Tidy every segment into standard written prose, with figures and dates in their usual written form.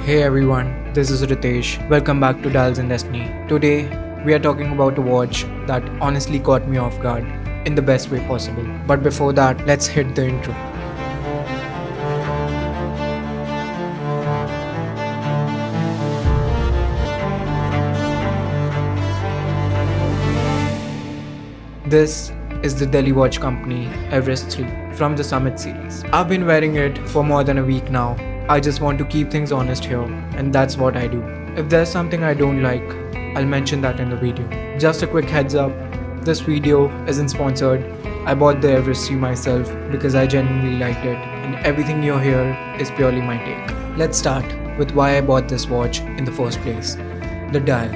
Hey everyone, this is Ritesh. Welcome back to Dials in Destiny. Today, we are talking about a watch that honestly caught me off guard in the best way possible. But before that, let's hit the intro. This is the Delhi Watch Company Everest III from the Summit series. I've been wearing it for more than a week now. I just want to keep things honest here, and that's what I do. If there's something I don't like, I'll mention that in the video. Just a quick heads up, this video isn't sponsored. I bought the Everest III myself because I genuinely liked it, and everything you hear is purely my take. Let's start with why I bought this watch in the first place. The dial.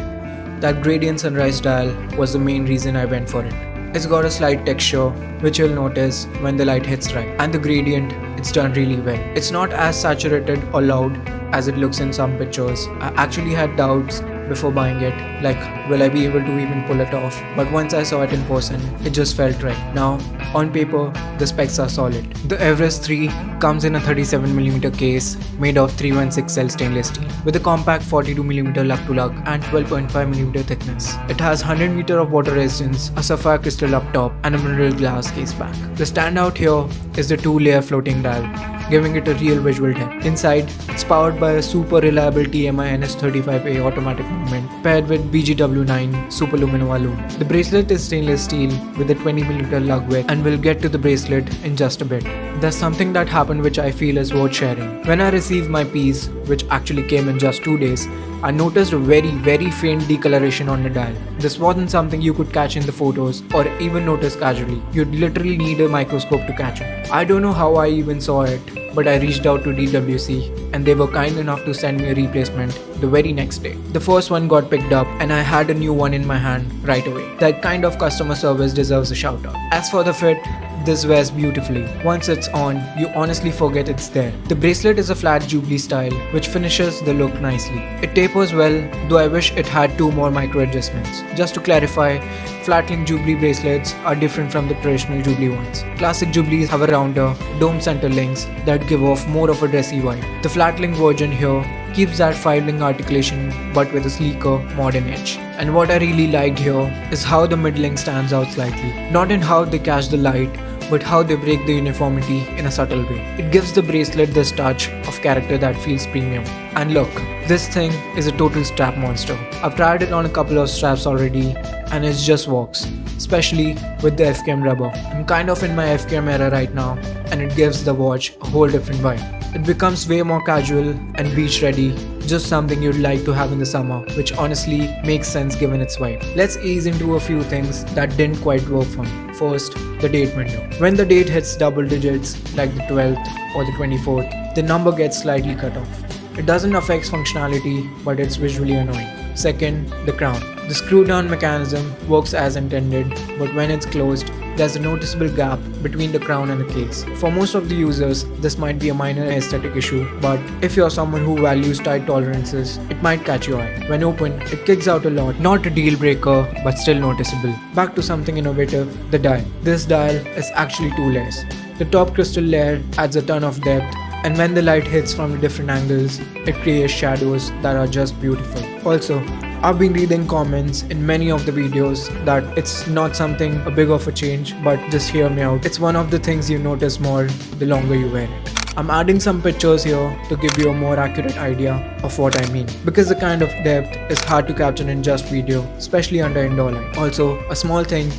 That gradient sunrise dial was the main reason I went for it. It's got a slight texture, which you'll notice when the light hits right. And the gradient, it's done really well. It's not as saturated or loud as it looks in some pictures. I actually had doubts before buying it, like will I be able to even pull it off? But once I saw it in person, it just felt right. Now, on paper, the specs are solid. The Everest III comes in a 37mm case made of 316L stainless steel with a compact 42mm lug-to-lug and 12.5mm thickness. It has 100 of water resistance, a sapphire crystal up top and a mineral glass case back. The standout here is the 2-layer floating dial, giving it a real visual depth. Inside, it's powered by a super reliable TMI NS35A automatic movement paired with BGW9 Super Luminova loom. The bracelet is stainless steel with a 20mm lug width, and we'll get to the bracelet in just a bit. There's something that happened which I feel is worth sharing. When I received my piece, which actually came in just 2 days, I noticed a very faint decoloration on the dial. This wasn't something you could catch in the photos or even notice casually. You'd literally need a microscope to catch it. I don't know how I even saw it, but I reached out to DWC and they were kind enough to send me a replacement the very next day. The first one got picked up and I had a new one in my hand right away. That kind of customer service deserves a shout out. As for the fit, this wears beautifully. Once it's on, you honestly forget it's there. The bracelet is a flat jubilee style, which finishes the look nicely. It tapers well, though I wish it had 2 more micro adjustments. Just to clarify, flat link jubilee bracelets are different from the traditional jubilee ones. Classic jubilees have a rounder, dome center links that give off more of a dressy vibe. The flat link version here keeps that 5-link articulation but with a sleeker, modern edge. And what I really liked here is how the mid-link stands out slightly. Not in how they catch the light, but how they break the uniformity in a subtle way. It gives the bracelet this touch of character that feels premium. And look, this thing is a total strap monster. I've tried it on a couple of straps already and it just works, especially with the FKM rubber. I'm kind of in my FKM era right now and it gives the watch a whole different vibe. It becomes way more casual and beach ready, just something you'd like to have in the summer, which honestly makes sense given its vibe. Let's ease into a few things that didn't quite work for me. First, the date window. When the date hits double digits, like the 12th or the 24th, the number gets slightly cut off. It doesn't affect functionality, but it's visually annoying. Second, the crown. The screw down mechanism works as intended, but when it's closed, there's a noticeable gap between the crown and the case. For most of the users, this might be a minor aesthetic issue, but if you're someone who values tight tolerances, it might catch your eye. When open, it kicks out a lot. Not a deal breaker, but still noticeable. Back to something innovative, the dial. This dial is actually 2 layers. The top crystal layer adds a ton of depth, and when the light hits from the different angles, it creates shadows that are just beautiful. Also, I've been reading comments in many of the videos that it's not something a big of a change, but just hear me out. It's one of the things you notice more the longer you wear it. I'm adding some pictures here to give you a more accurate idea of what I mean, because the kind of depth is hard to capture in just video, especially under indoor light. Also, a small thing,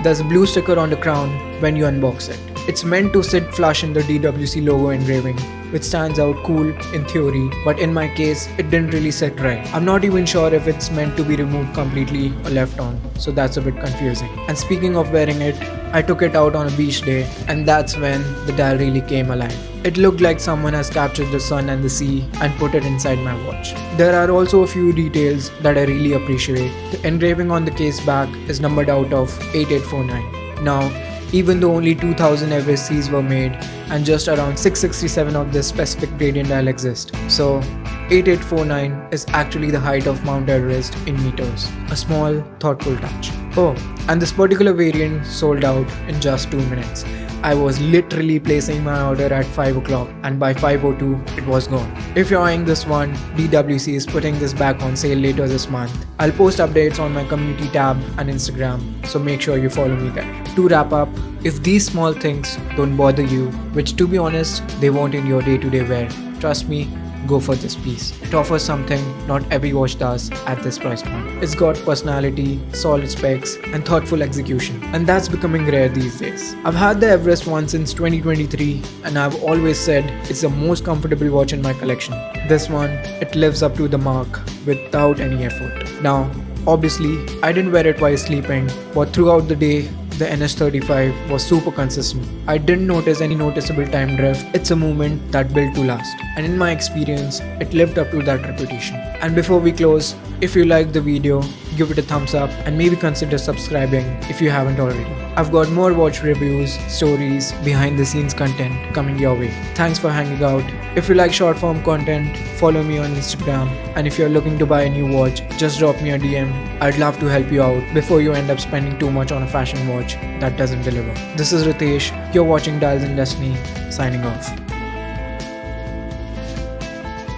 there's a blue sticker on the crown when you unbox it. It's meant to sit flush in the DWC logo engraving, which stands out cool in theory, but in my case, it didn't really sit right. I'm not even sure if it's meant to be removed completely or left on, so that's a bit confusing. And speaking of wearing it, I took it out on a beach day, and that's when the dial really came alive. It looked like someone has captured the sun and the sea and put it inside my watch. There are also a few details that I really appreciate. The engraving on the case back is numbered out of 8849. Now, even though only 2000 Everest IIIs were made and just around 667 of this specific gradient dial exist. So 8849 is actually the height of Mount Everest in meters. A small, thoughtful touch. Oh, and this particular variant sold out in just 2 minutes. I was literally placing my order at 5 o'clock and by 5:02 it was gone. If you're eyeing this one, DWC is putting this back on sale later this month. I'll post updates on my community tab and Instagram, so make sure you follow me there. To wrap up, if these small things don't bother you, which to be honest, they won't in your day-to-day wear, trust me, go for this piece. It offers something not every watch does at this price point. It's got personality, solid specs, and thoughtful execution, and that's becoming rare these days. I've had the Everest one since 2023, and I've always said it's the most comfortable watch in my collection. This one, it lives up to the mark without any effort. Now, obviously, I didn't wear it while sleeping, but throughout the day, the NS35 was super consistent. I didn't notice any noticeable time drift. It's a movement that built to last. And in my experience, it lived up to that reputation. And before we close, if you liked the video, give it a thumbs up and maybe consider subscribing if you haven't already. I've got more watch reviews, stories, behind the scenes content coming your way. Thanks for hanging out. If you like short form content, follow me on Instagram. And if you're looking to buy a new watch, just drop me a DM. I'd love to help you out before you end up spending too much on a fashion watch that doesn't deliver. This is Ritesh. You're watching Dials in Destiny. Signing off.